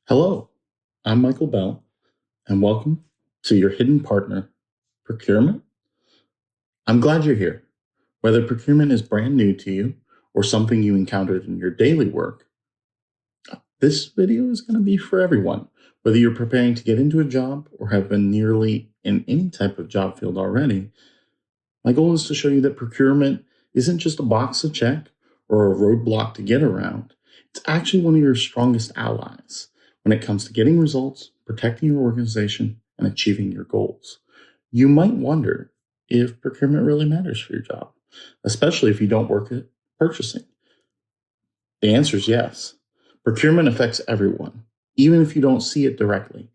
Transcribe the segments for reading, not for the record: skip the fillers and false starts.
Hello, I'm Michael Bell, and welcome to your hidden partner, Procurement. I'm glad you're here. Whether procurement is brand new to you or something you encountered in your daily work, this video is going to be for everyone. Whether you're preparing to get into a job or have been nearly in any type of job field already, my goal is to show you that procurement isn't just a box to check or a roadblock to get around. It's actually one of your strongest allies when it comes to getting results, protecting your organization, and achieving your goals. You might wonder if procurement really matters for your job, especially if you don't work at purchasing. The answer is yes. Procurement affects everyone, even if you don't see it directly.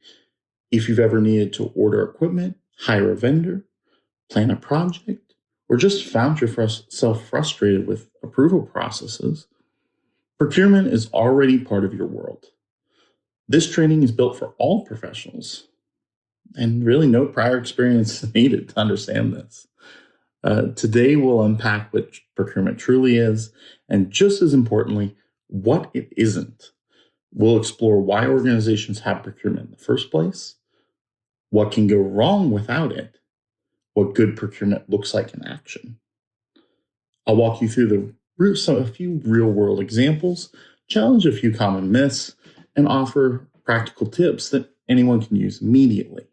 If you've ever needed to order equipment, hire a vendor, plan a project, or just found yourself frustrated with approval processes, procurement is already part of your world. This training is built for all professionals, and really no prior experience is needed to understand this. Today, we'll unpack what procurement truly is, and just as importantly, what it isn't. We'll explore why organizations have procurement in the first place, what can go wrong without it, what good procurement looks like in action. I'll walk you through a few real-world examples, challenge a few common myths, and offer practical tips that anyone can use immediately,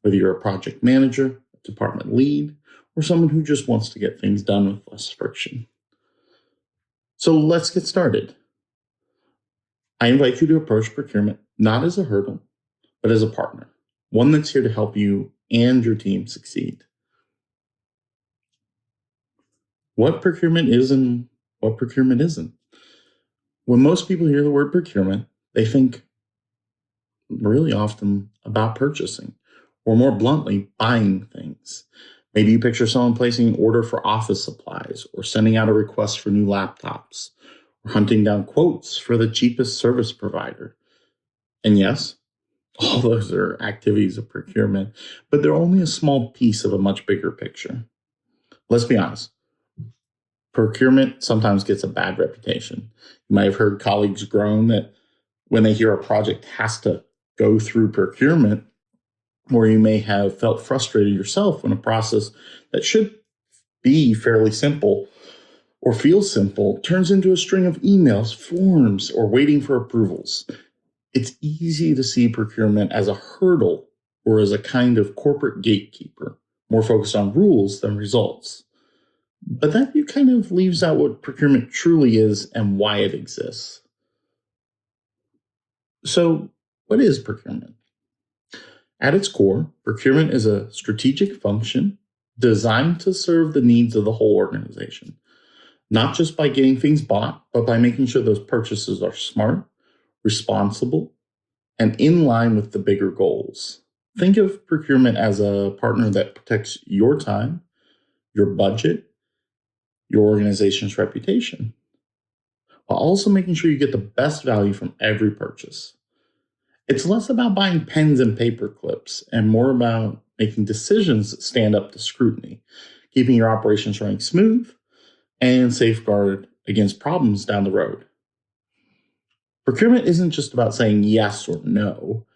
whether you're a project manager, a department lead, or someone who just wants to get things done with less friction. So let's get started. I invite you to approach procurement not as a hurdle, but as a partner, one that's here to help you and your team succeed. What procurement is and what procurement isn't. When most people hear the word procurement, they think really often about purchasing, or more bluntly, buying things. Maybe you picture someone placing an order for office supplies, or sending out a request for new laptops, or hunting down quotes for the cheapest service provider. And yes, all those are activities of procurement, but they're only a small piece of a much bigger picture. Let's be honest. Procurement sometimes gets a bad reputation. You might have heard colleagues groan that when they hear a project has to go through procurement, or you may have felt frustrated yourself when a process that should be fairly simple or feel simple turns into a string of emails, forms, or waiting for approvals. It's easy to see procurement as a hurdle or as a kind of corporate gatekeeper, more focused on rules than results. But that view kind of leaves out what procurement truly is and why it exists. So, what is procurement? At its core, procurement is a strategic function designed to serve the needs of the whole organization, not just by getting things bought, but by making sure those purchases are smart, responsible, and in line with the bigger goals. Think of procurement as a partner that protects your time, your budget, your organization's reputation, while also making sure you get the best value from every purchase. It's less about buying pens and paper clips and more about making decisions that stand up to scrutiny, keeping your operations running smooth, and safeguard against problems down the road. Procurement isn't just about saying yes or no.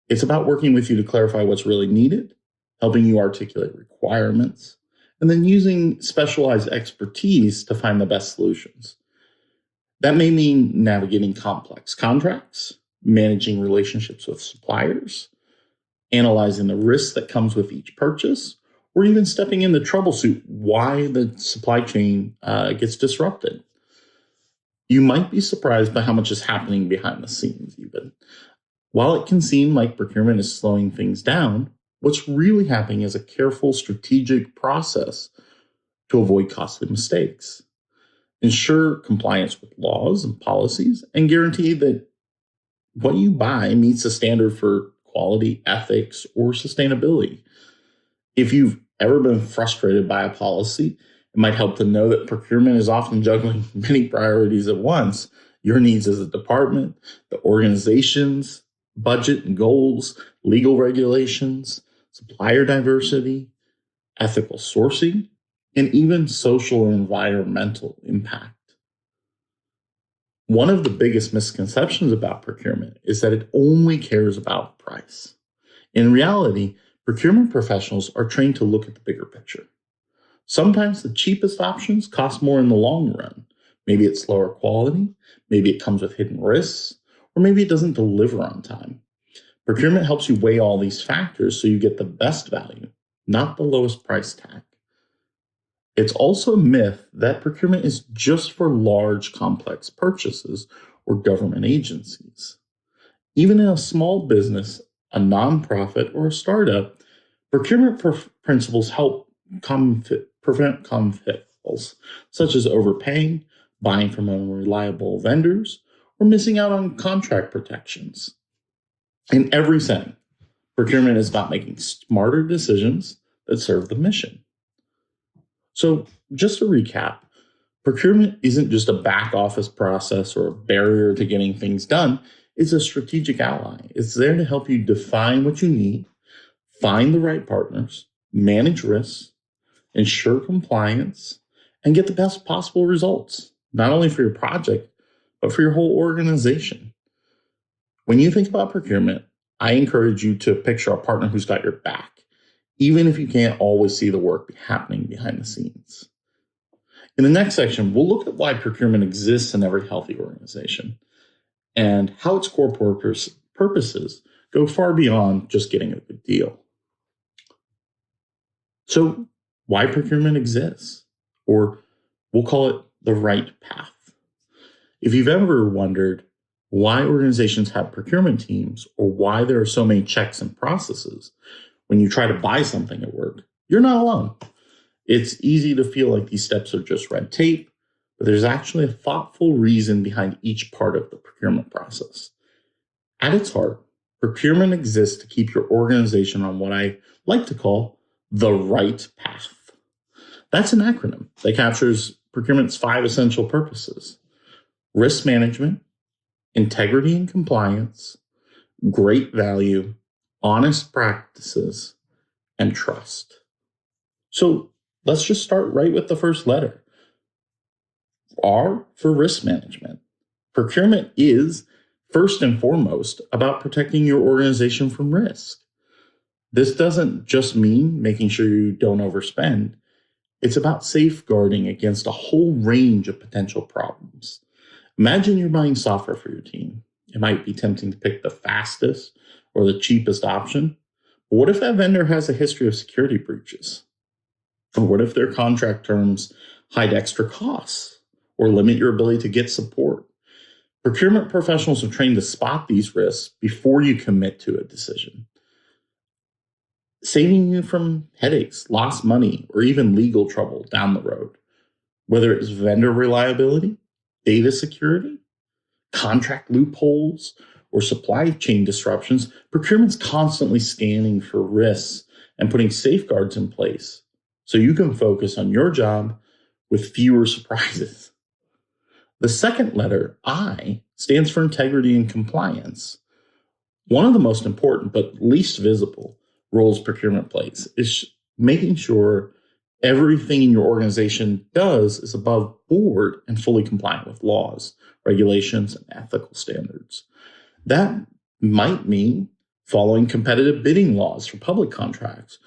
It's about working with you to clarify what's really needed, helping you articulate requirements, and then using specialized expertise to find the best solutions. That may mean navigating complex contracts, managing relationships with suppliers, analyzing the risks that comes with each purchase, or even stepping in to troubleshoot why the supply chain gets disrupted. You might be surprised by how much is happening behind the scenes even. While it can seem like procurement is slowing things down, what's really happening is a careful strategic process to avoid costly mistakes, ensure compliance with laws and policies, and guarantee that what you buy meets the standard for quality, ethics, or sustainability. If you've ever been frustrated by a policy, it might help to know that procurement is often juggling many priorities at once. Your needs as a department, the organization's budget and goals, legal regulations, supplier diversity, ethical sourcing, and even social and environmental impact. One of the biggest misconceptions about procurement is that it only cares about price. In reality, procurement professionals are trained to look at the bigger picture. Sometimes the cheapest options cost more in the long run. Maybe it's lower quality, maybe it comes with hidden risks, or maybe it doesn't deliver on time. Procurement helps you weigh all these factors so you get the best value, not the lowest price tag. It's also a myth that procurement is just for large, complex purchases or government agencies. Even in a small business, a nonprofit, or a startup, procurement principles help prevent common pitfalls, such as overpaying, buying from unreliable vendors, or missing out on contract protections. In every setting, procurement is about making smarter decisions that serve the mission. So, just to recap, procurement isn't just a back office process or a barrier to getting things done. It's a strategic ally. It's there to help you define what you need, find the right partners, manage risks, ensure compliance, and get the best possible results, not only for your project, but for your whole organization. When you think about procurement, I encourage you to picture a partner who's got your back, even if you can't always see the work happening behind the scenes. In the next section, we'll look at why procurement exists in every healthy organization and how its core purposes go far beyond just getting a good deal. So, why procurement exists, or we'll call it the right path. If you've ever wondered why organizations have procurement teams or why there are so many checks and processes when you try to buy something at work, you're not alone. It's easy to feel like these steps are just red tape, but there's actually a thoughtful reason behind each part of the procurement process. At its heart, procurement exists to keep your organization on what I like to call the right path. That's an acronym that captures procurement's 5 essential purposes: risk management, integrity and compliance, great value, honest practices, and trust. So let's just start right with the first letter. R for risk management. Procurement is, first and foremost, about protecting your organization from risk. This doesn't just mean making sure you don't overspend. It's about safeguarding against a whole range of potential problems. Imagine you're buying software for your team. It might be tempting to pick the fastest or the cheapest option. But what if that vendor has a history of security breaches? Or what if their contract terms hide extra costs or limit your ability to get support? Procurement professionals are trained to spot these risks before you commit to a decision, saving you from headaches, lost money, or even legal trouble down the road. Whether it's vendor reliability, data security, contract loopholes, or supply chain disruptions, procurement's constantly scanning for risks and putting safeguards in place so you can focus on your job with fewer surprises. The second letter, I, stands for integrity and compliance. One of the most important but least visible roles procurement plays is making sure everything in your organization does is above board and fully compliant with laws, regulations, and ethical standards. That might mean following competitive bidding laws for public contracts,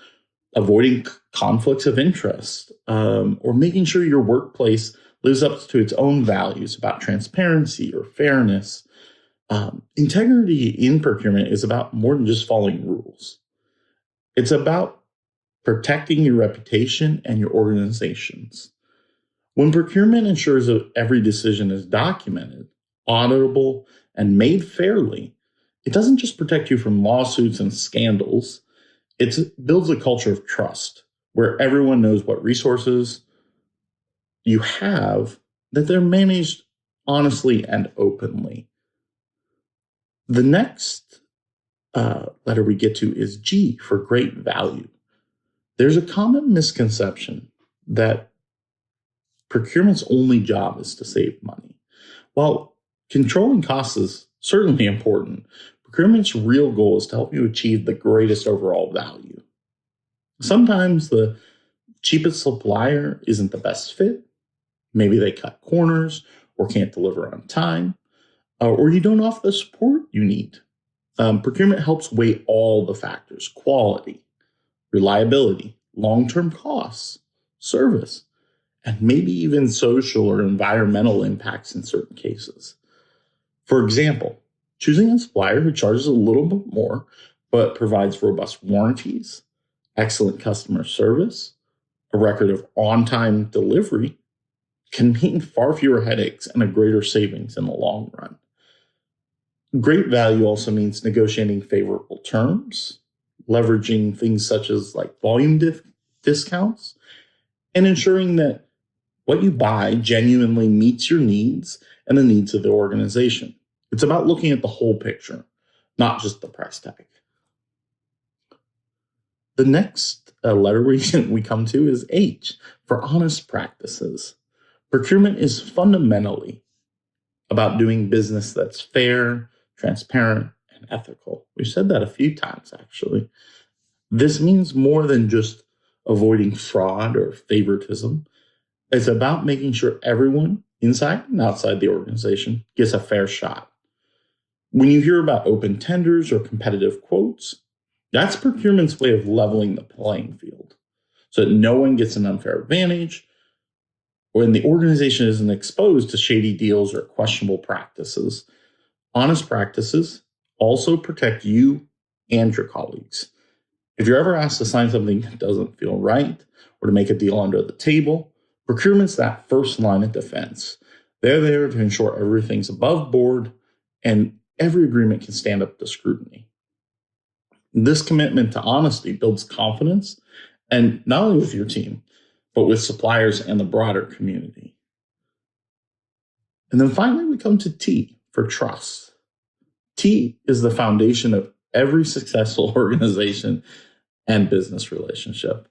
avoiding conflicts of interest, or making sure your workplace lives up to its own values about transparency or fairness. Integrity in procurement is about more than just following rules. It's about protecting your reputation and your organizations. When procurement ensures that every decision is documented, auditable, and made fairly, it doesn't just protect you from lawsuits and scandals. It builds a culture of trust where everyone knows what resources you have, that they're managed honestly and openly. The next letter we get to is G for great value. There's a common misconception that procurement's only job is to save money. While controlling costs is certainly important, procurement's real goal is to help you achieve the greatest overall value. Sometimes the cheapest supplier isn't the best fit. Maybe they cut corners, or can't deliver on time, or you don't offer the support you need. Procurement helps weigh all the factors: quality, reliability, long term costs, service, and maybe even social or environmental impacts in certain cases. For example, choosing a supplier who charges a little bit more but provides robust warranties, excellent customer service, a record of on time delivery can mean far fewer headaches and a greater savings in the long run. Great value also means negotiating favorable terms, leveraging things such as like volume discounts, and ensuring that what you buy genuinely meets your needs and the needs of the organization. It's about looking at the whole picture, not just the price tag. The next letter we come to is H, for honest practices. Procurement is fundamentally about doing business that's fair, transparent, and ethical. We've said that a few times, actually. This means more than just avoiding fraud or favoritism. It's about making sure everyone inside and outside the organization gets a fair shot. When you hear about open tenders or competitive quotes, that's procurement's way of leveling the playing field so that no one gets an unfair advantage when the organization isn't exposed to shady deals or questionable practices. Honest practices also protect you and your colleagues. If you're ever asked to sign something that doesn't feel right or to make a deal under the table, procurement's that first line of defense. They're there to ensure everything's above board and every agreement can stand up to scrutiny. This commitment to honesty builds confidence, and not only with your team, but with suppliers and the broader community. And then finally, we come to T, for trust. T is the foundation of every successful organization and business relationship.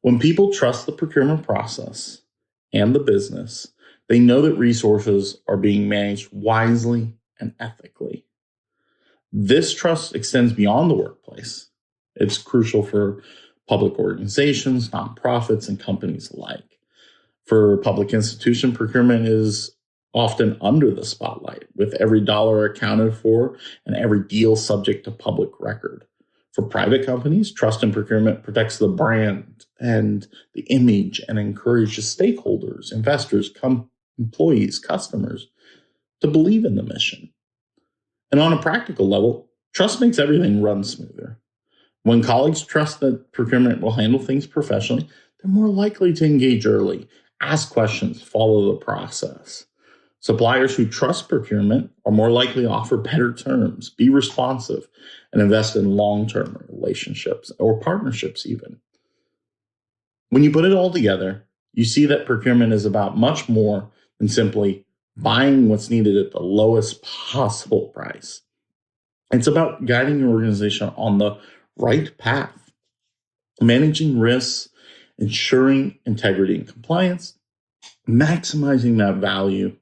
When people trust the procurement process and the business, they know that resources are being managed wisely and ethically. This trust extends beyond the workplace. It's crucial for public organizations, nonprofits, and companies alike. For public institution, procurement is often under the spotlight, with every dollar accounted for and every deal subject to public record. For private companies, trust in procurement protects the brand and the image and encourages stakeholders, investors, employees, customers to believe in the mission. And on a practical level, trust makes everything run smoother. When colleagues trust that procurement will handle things professionally, they're more likely to engage early, ask questions, follow the process. Suppliers who trust procurement are more likely to offer better terms, be responsive, and invest in long-term relationships or partnerships even. When you put it all together, you see that procurement is about much more than simply buying what's needed at the lowest possible price. It's about guiding your organization on the right path, managing risks, ensuring integrity and compliance, maximizing that value,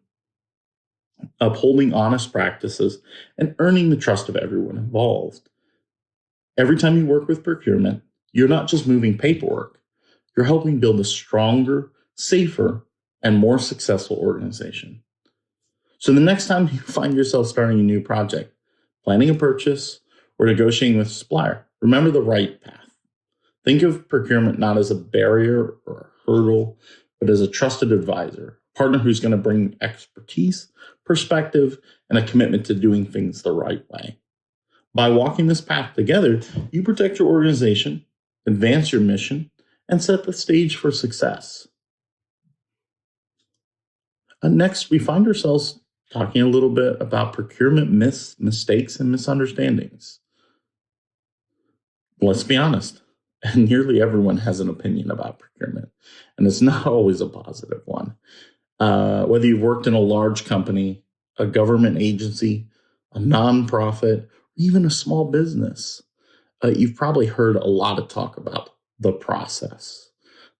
upholding honest practices, and earning the trust of everyone involved. Every time you work with procurement, you're not just moving paperwork, you're helping build a stronger, safer, and more successful organization. So the next time you find yourself starting a new project, planning a purchase, or negotiating with a supplier, remember the right path. Think of procurement not as a barrier or a hurdle, but as a trusted advisor, a partner who's going to bring expertise, perspective, and a commitment to doing things the right way. By walking this path together, you protect your organization, advance your mission, and set the stage for success. Next, we find ourselves talking a little bit about procurement myths, mistakes, and misunderstandings. Let's be honest, nearly everyone has an opinion about procurement, and it's not always a positive one. Whether you've worked in a large company, a government agency, a nonprofit, or even a small business, you've probably heard a lot of talk about the process,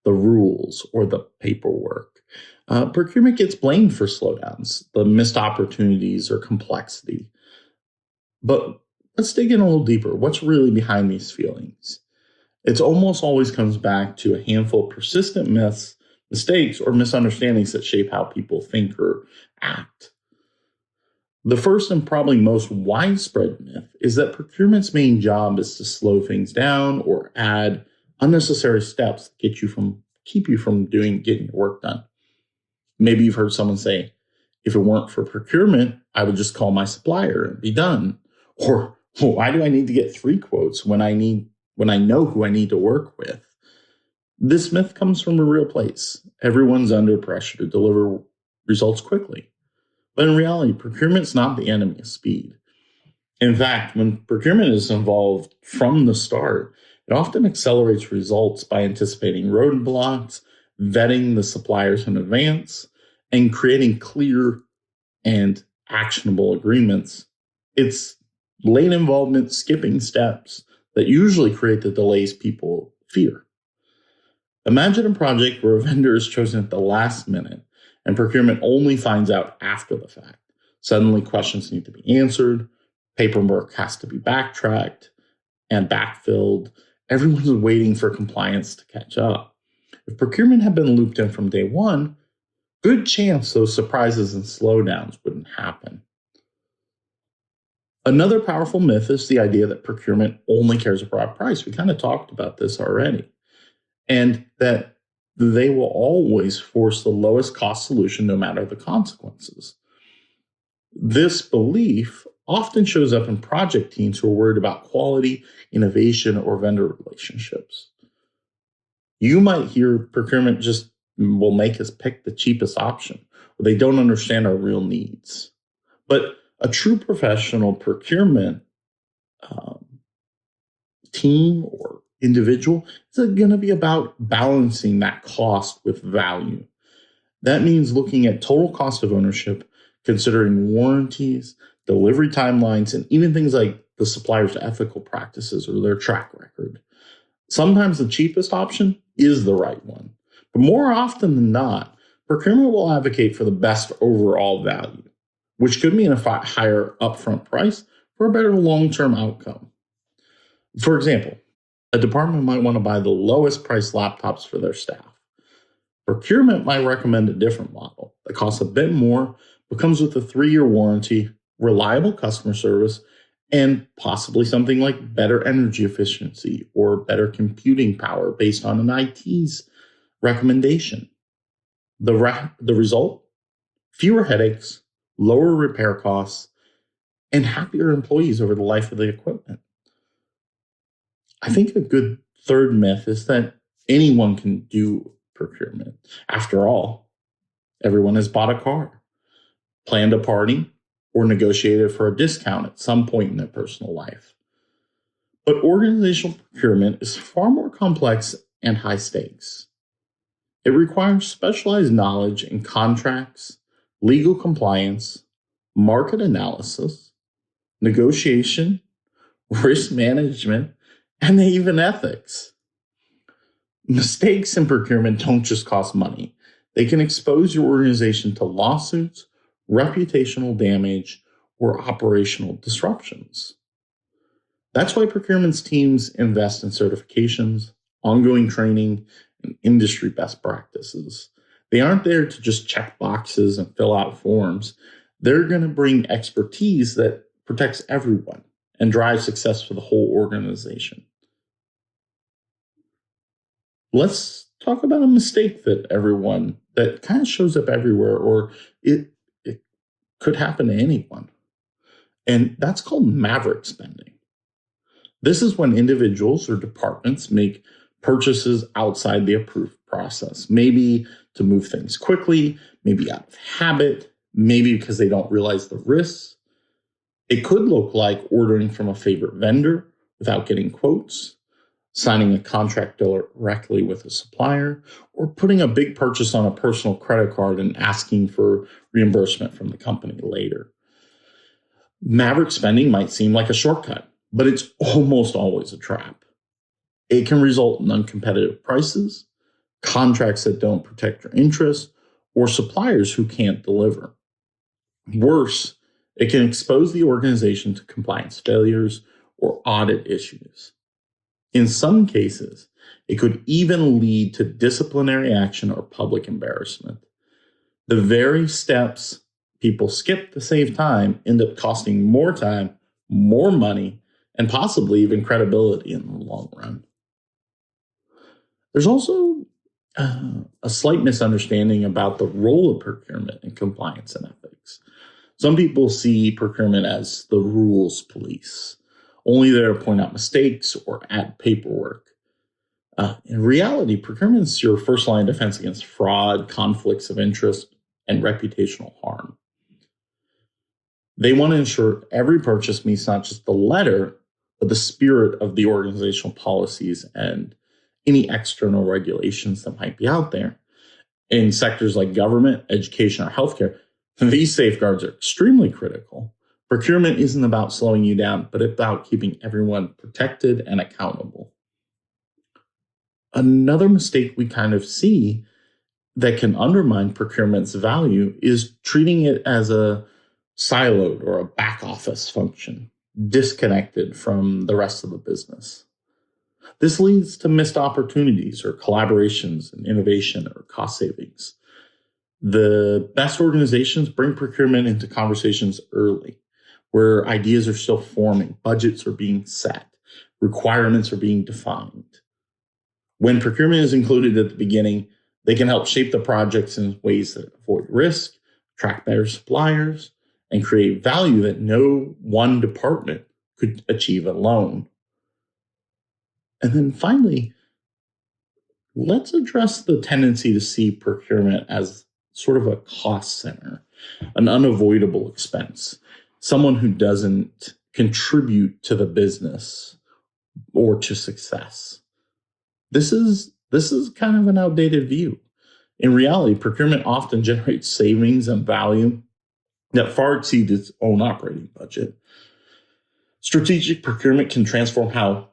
the rules, or the paperwork. Procurement gets blamed for slowdowns, the missed opportunities, or complexity. But let's dig in a little deeper. What's really behind these feelings? It almost always comes back to a handful of persistent myths mistakes, or misunderstandings that shape how people think or act. The first and probably most widespread myth is that procurement's main job is to slow things down or add unnecessary steps that keep you from getting your work done. Maybe you've heard someone say, if it weren't for procurement, I would just call my supplier and be done. Or why do I need to get 3 quotes when I know who I need to work with? This myth comes from a real place. Everyone's under pressure to deliver results quickly. But in reality, procurement's not the enemy of speed. In fact, when procurement is involved from the start, it often accelerates results by anticipating roadblocks, vetting the suppliers in advance, and creating clear and actionable agreements. It's late involvement, skipping steps that usually create the delays people fear. Imagine a project where a vendor is chosen at the last minute and procurement only finds out after the fact. Suddenly, questions need to be answered, paperwork has to be backtracked and backfilled. Everyone's waiting for compliance to catch up. If procurement had been looped in from day one, good chance those surprises and slowdowns wouldn't happen. Another powerful myth is the idea that procurement only cares about price. We kind of talked about this already. And that they will always force the lowest cost solution no matter the consequences. This belief often shows up in project teams who are worried about quality, innovation, or vendor relationships. You might hear procurement just will make us pick the cheapest option, or they don't understand our real needs. But a true professional procurement team or individual is going to be about balancing that cost with value. That means looking at total cost of ownership, considering warranties, delivery timelines, and even things like the supplier's ethical practices or their track record. Sometimes the cheapest option is the right one, but more often than not, procurement will advocate for the best overall value, which could mean a higher upfront price for a better long-term outcome. For example, a department might want to buy the lowest priced laptops for their staff. Procurement might recommend a different model that costs a bit more, but comes with a 3-year warranty, reliable customer service, and possibly something like better energy efficiency or better computing power based on an IT's recommendation. The result? Fewer headaches, lower repair costs, and happier employees over the life of the equipment. I think a good third myth is that anyone can do procurement. After all, everyone has bought a car, planned a party, or negotiated for a discount at some point in their personal life. But organizational procurement is far more complex and high stakes. It requires specialized knowledge in contracts, legal compliance, market analysis, negotiation, risk management, and even ethics. Mistakes in procurement don't just cost money. They can expose your organization to lawsuits, reputational damage, or operational disruptions. That's why procurement's teams invest in certifications, ongoing training, and industry best practices. They aren't there to just check boxes and fill out forms. They're going to bring expertise that protects everyone and drives success for the whole organization. Let's talk about a mistake that kind of shows up everywhere, or it could happen to anyone. And that's called maverick spending. This is when individuals or departments make purchases outside the approved process, maybe to move things quickly, maybe out of habit, maybe because they don't realize the risks. It could look like ordering from a favorite vendor without getting quotes, signing a contract directly with a supplier, or putting a big purchase on a personal credit card and asking for reimbursement from the company later. Maverick spending might seem like a shortcut, but it's almost always a trap. It can result in uncompetitive prices, contracts that don't protect your interests, or suppliers who can't deliver. Worse, it can expose the organization to compliance failures or audit issues. In some cases, It could even lead to disciplinary action or public embarrassment. The very steps people skip to save time end up costing more time, more money, and possibly even credibility in the long run. There's also a slight misunderstanding about the role of procurement in compliance and ethics. Some people see procurement as the rules police, only there to point out mistakes or add paperwork. In reality, procurement is your first line of defense against fraud, conflicts of interest, and reputational harm. They want to ensure every purchase meets not just the letter, but the spirit of the organizational policies and any external regulations that might be out there. In sectors like government, education, or healthcare, these safeguards are extremely critical. Procurement isn't about slowing you down, but about keeping everyone protected and accountable. Another mistake we kind of see that can undermine procurement's value is treating it as a siloed or a back office function, disconnected from the rest of the business. This leads to missed opportunities or collaborations and innovation or cost savings. The best organizations bring procurement into conversations early, where ideas are still forming, budgets are being set, requirements are being defined. When procurement is included at the beginning, they can help shape the projects in ways that avoid risk, attract better suppliers, and create value that no one department could achieve alone. And then finally, let's address the tendency to see procurement as sort of a cost center, an unavoidable expense, someone who doesn't contribute to the business or to success. This is kind of an outdated view. In reality, procurement often generates savings and value that far exceed its own operating budget. Strategic procurement can transform how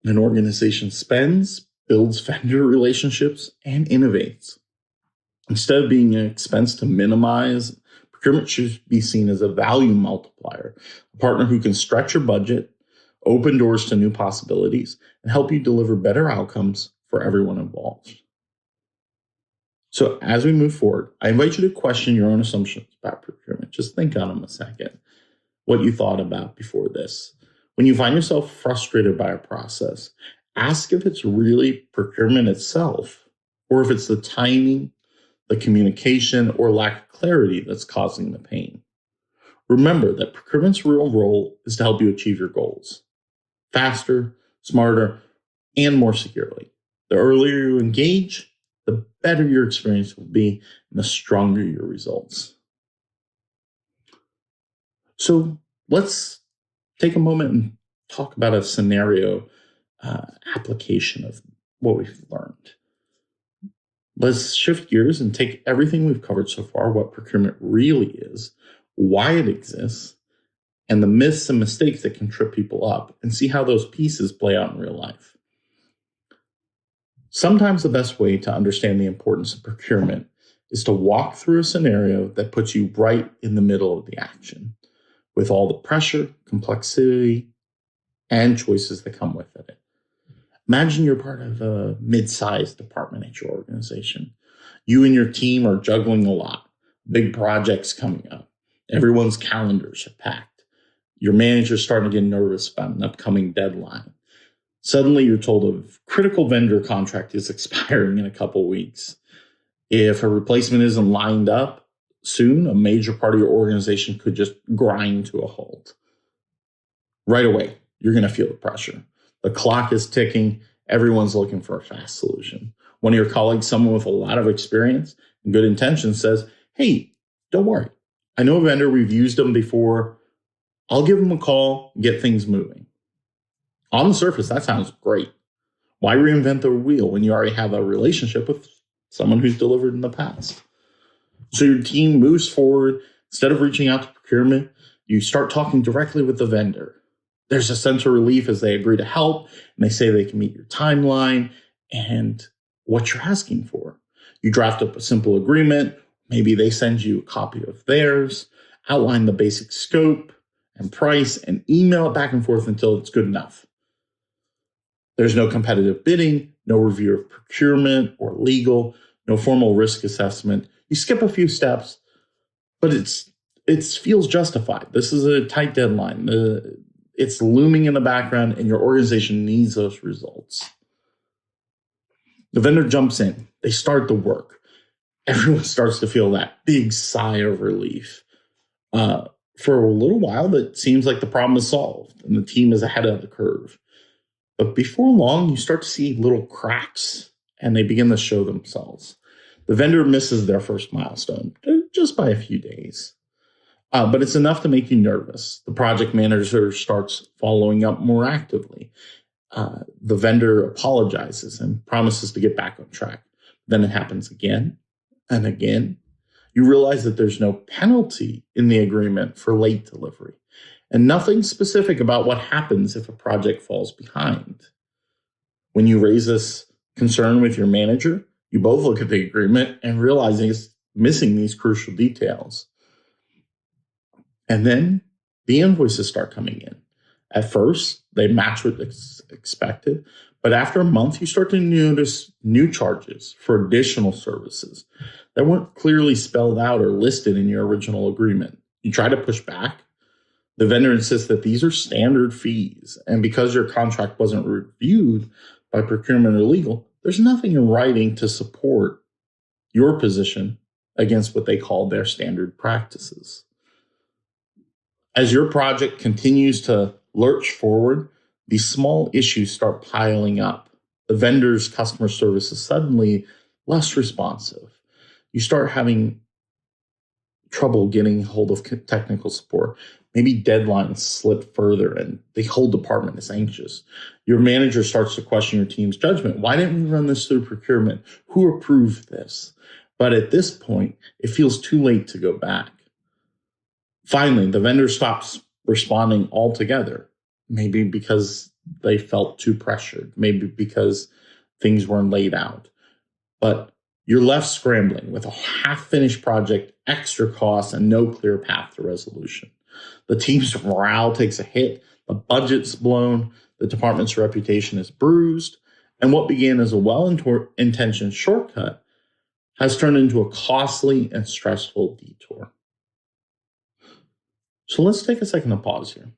an organization spends, builds vendor relationships, and innovates. Instead of being an expense to minimize, procurement should be seen as a value multiplier, a partner who can stretch your budget, open doors to new possibilities, and help you deliver better outcomes for everyone involved. So as we move forward, I invite you to question your own assumptions about procurement. Just think on them a second, what you thought about before this. When you find yourself frustrated by a process, ask if it's really procurement itself, or if it's the timing, the communication, or lack of clarity that's causing the pain. Remember that procurement's real role is to help you achieve your goals faster, smarter, and more securely. The earlier you engage, the better your experience will be and the stronger your results. So let's take a moment and talk about a scenario application of what we've learned. Let's shift gears and take everything we've covered so far, what procurement really is, why it exists, and the myths and mistakes that can trip people up, and see how those pieces play out in real life. Sometimes the best way to understand the importance of procurement is to walk through a scenario that puts you right in the middle of the action, with all the pressure, complexity, and choices that come with it. Imagine you're part of a mid-sized department at your organization. You and your team are juggling a lot, big projects coming up. Everyone's calendars are packed. Your manager's starting to get nervous about an upcoming deadline. Suddenly, you're told a critical vendor contract is expiring in a couple weeks. If a replacement isn't lined up soon, a major part of your organization could just grind to a halt. Right away, you're going to feel the pressure. The clock is ticking. Everyone's looking for a fast solution. One of your colleagues, someone with a lot of experience and good intentions, says, "Hey, don't worry. I know a vendor. We've used them before. I'll give them a call, get things moving." On the surface, that sounds great. Why reinvent the wheel when you already have a relationship with someone who's delivered in the past? So your team moves forward. Instead of reaching out to procurement, you start talking directly with the vendor. There's a sense of relief as they agree to help, and they say they can meet your timeline and what you're asking for. You draft up a simple agreement. Maybe they send you a copy of theirs, outline the basic scope and price, and email it back and forth until it's good enough. There's no competitive bidding, no review of procurement or legal, no formal risk assessment. You skip a few steps, but it feels justified. This is a tight deadline. It's looming in the background, and your organization needs those results. The vendor jumps in. They start the work. Everyone starts to feel that big sigh of relief. For a little while, it seems like the problem is solved and the team is ahead of the curve. But before long, you start to see little cracks and they begin to show themselves. The vendor misses their first milestone just by a few days. But it's enough to make you nervous. The project manager starts following up more actively. The vendor apologizes and promises to get back on track. Then it happens again and again. You realize that there's no penalty in the agreement for late delivery and nothing specific about what happens if a project falls behind. When you raise this concern with your manager, you both look at the agreement and realize it's missing these crucial details. And then the invoices start coming in. At first, they match what's expected, but after a month, you start to notice new charges for additional services that weren't clearly spelled out or listed in your original agreement. You try to push back. The vendor insists that these are standard fees, and because your contract wasn't reviewed by procurement or legal, there's nothing in writing to support your position against what they call their standard practices. As your project continues to lurch forward, these small issues start piling up. The vendor's customer service is suddenly less responsive. You start having trouble getting hold of technical support. Maybe deadlines slip further and the whole department is anxious. Your manager starts to question your team's judgment. Why didn't we run this through procurement? Who approved this? But at this point, it feels too late to go back. Finally, the vendor stops responding altogether, maybe because they felt too pressured, maybe because things weren't laid out. But you're left scrambling with a half-finished project, extra costs, and no clear path to resolution. The team's morale takes a hit, the budget's blown, the department's reputation is bruised, and what began as a well-intentioned shortcut has turned into a costly and stressful detour. So let's take a second to pause here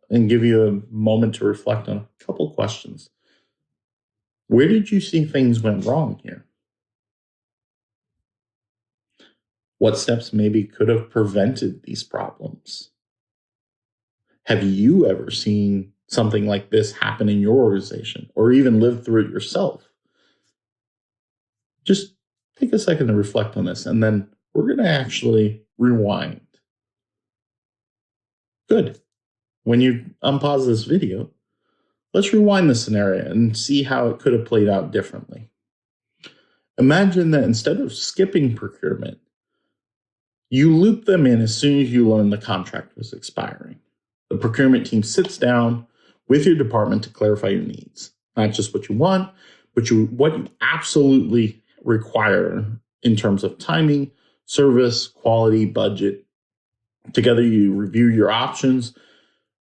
and give you a moment to reflect on a couple questions. Where did you see things went wrong here? What steps maybe could have prevented these problems? Have you ever seen something like this happen in your organization or even lived through it yourself? Just take a second to reflect on this, and then we're going to actually rewind. Good. When you unpause this video, let's rewind the scenario and see how it could have played out differently. Imagine that instead of skipping procurement, you loop them in as soon as you learn the contract was expiring. The procurement team sits down with your department to clarify your needs, not just what you want, but what you absolutely require in terms of timing, service, quality, budget. Together, you review your options.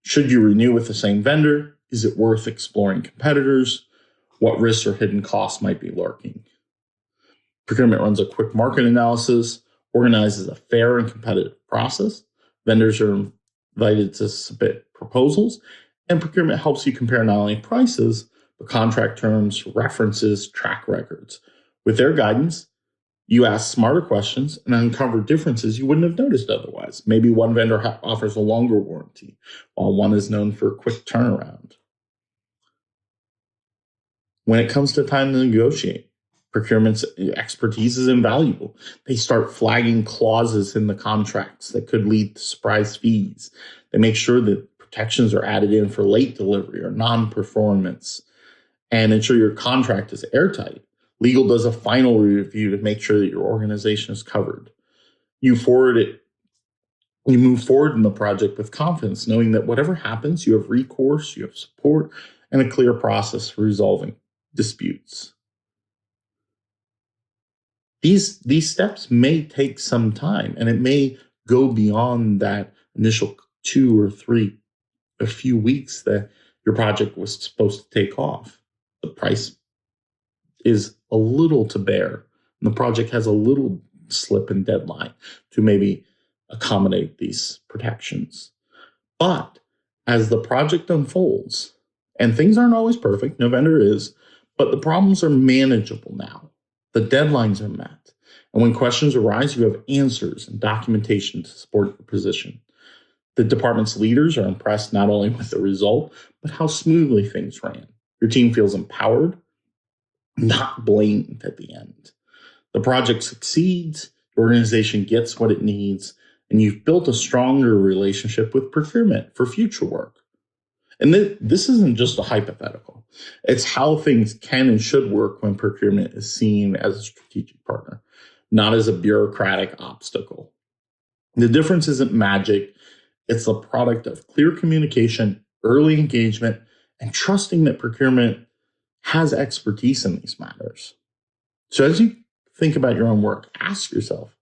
Should you renew with the same vendor? Is it worth exploring competitors? What risks or hidden costs might be lurking? Procurement runs a quick market analysis, organizes a fair and competitive process. Vendors are invited to submit proposals, and procurement helps you compare not only prices, but contract terms, references, track records. With their guidance, you ask smarter questions and uncover differences you wouldn't have noticed otherwise. Maybe one vendor offers a longer warranty, while one is known for a quick turnaround. When it comes to time to negotiate, procurement's expertise is invaluable. They start flagging clauses in the contracts that could lead to surprise fees. They make sure that protections are added in for late delivery or non-performance and ensure your contract is airtight. Legal does a final review to make sure that your organization is covered. You move forward in the project with confidence, knowing that whatever happens, you have recourse, you have support, and a clear process for resolving disputes. These steps may take some time, and it may go beyond that initial 2 or 3, a few weeks that Your project was supposed to take off. The price is a little to bear. And the project has a little slip in deadline to maybe accommodate these protections. But as the project unfolds, and things aren't always perfect, no vendor is, but the problems are manageable now. The deadlines are met. And when questions arise, you have answers and documentation to support your position. The department's leaders are impressed not only with the result, but how smoothly things ran. Your team feels empowered, not blamed at the end. The project succeeds, the organization gets what it needs, and you've built a stronger relationship with procurement for future work. And this isn't just a hypothetical. It's how things can and should work when procurement is seen as a strategic partner, not as a bureaucratic obstacle. The difference isn't magic. It's the product of clear communication, early engagement, and trusting that procurement has expertise in these matters. So as you think about your own work, ask yourself,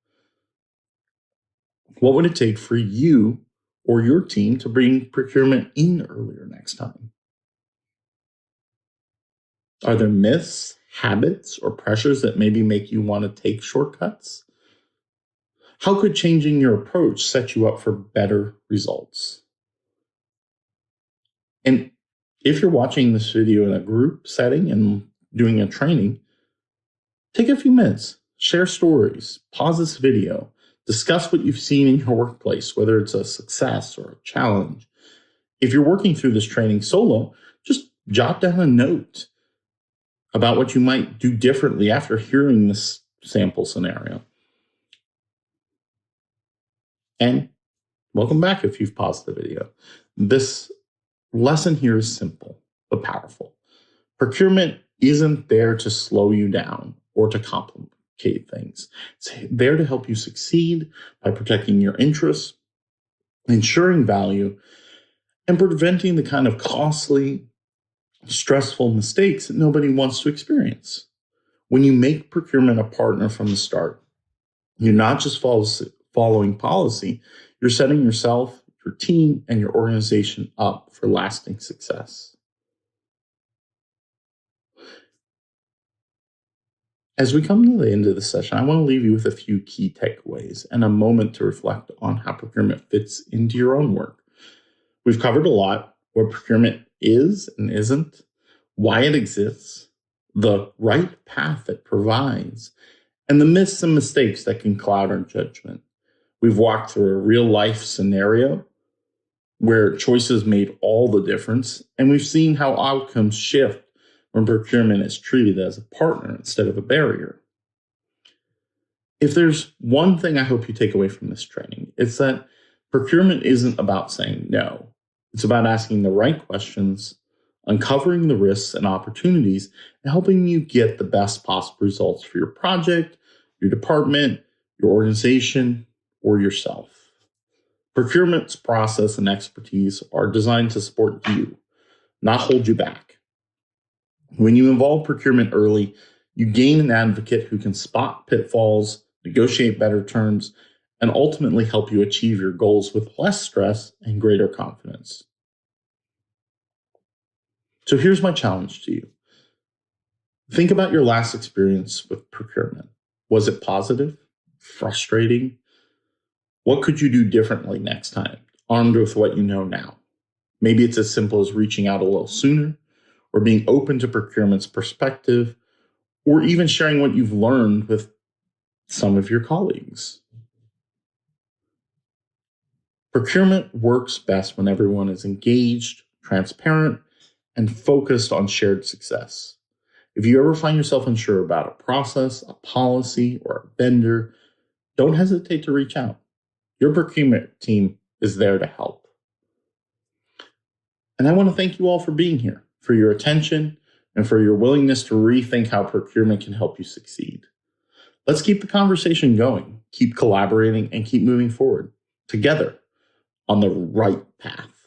what would it take for you or your team to bring procurement in earlier next time? Are there myths, habits, or pressures that maybe make you want to take shortcuts? How could changing your approach set you up for better results? And if you're watching this video in a group setting and doing a training, take a few minutes, share stories, pause this video, discuss what you've seen in your workplace, whether it's a success or a challenge. If you're working through this training solo, just jot down a note about what you might do differently after hearing this sample scenario. And welcome back if you've paused the video. This lesson here is simple but powerful. Procurement isn't there to slow you down or to complicate things. It's there to help you succeed by protecting your interests, ensuring value, and preventing the kind of costly, stressful mistakes that nobody wants to experience. When you make procurement a partner from the start, you're not just following policy, you're setting yourself, your team, and your organization up for lasting success. As we come to the end of the session, I want to leave you with a few key takeaways and a moment to reflect on how procurement fits into your own work. We've covered a lot: what procurement is and isn't, why it exists, the right path it provides, and the myths and mistakes that can cloud our judgment. We've walked through a real life scenario where choices made all the difference, and we've seen how outcomes shift when procurement is treated as a partner instead of a barrier. If there's one thing I hope you take away from this training, it's that procurement isn't about saying no. It's about asking the right questions, uncovering the risks and opportunities, and helping you get the best possible results for your project, your department, your organization, or yourself. Procurement's process and expertise are designed to support you, not hold you back. When you involve procurement early, you gain an advocate who can spot pitfalls, negotiate better terms, and ultimately help you achieve your goals with less stress and greater confidence. So here's my challenge to you. Think about your last experience with procurement. Was it positive? Frustrating? What could you do differently next time, armed with what you know now? Maybe it's as simple as reaching out a little sooner, or being open to procurement's perspective, or even sharing what you've learned with some of your colleagues. Procurement works best when everyone is engaged, transparent, and focused on shared success. If you ever find yourself unsure about a process, a policy, or a vendor, don't hesitate to reach out. Your procurement team is there to help. And I want to thank you all for being here, for your attention, and for your willingness to rethink how procurement can help you succeed. Let's keep the conversation going, keep collaborating, and keep moving forward together on the right path.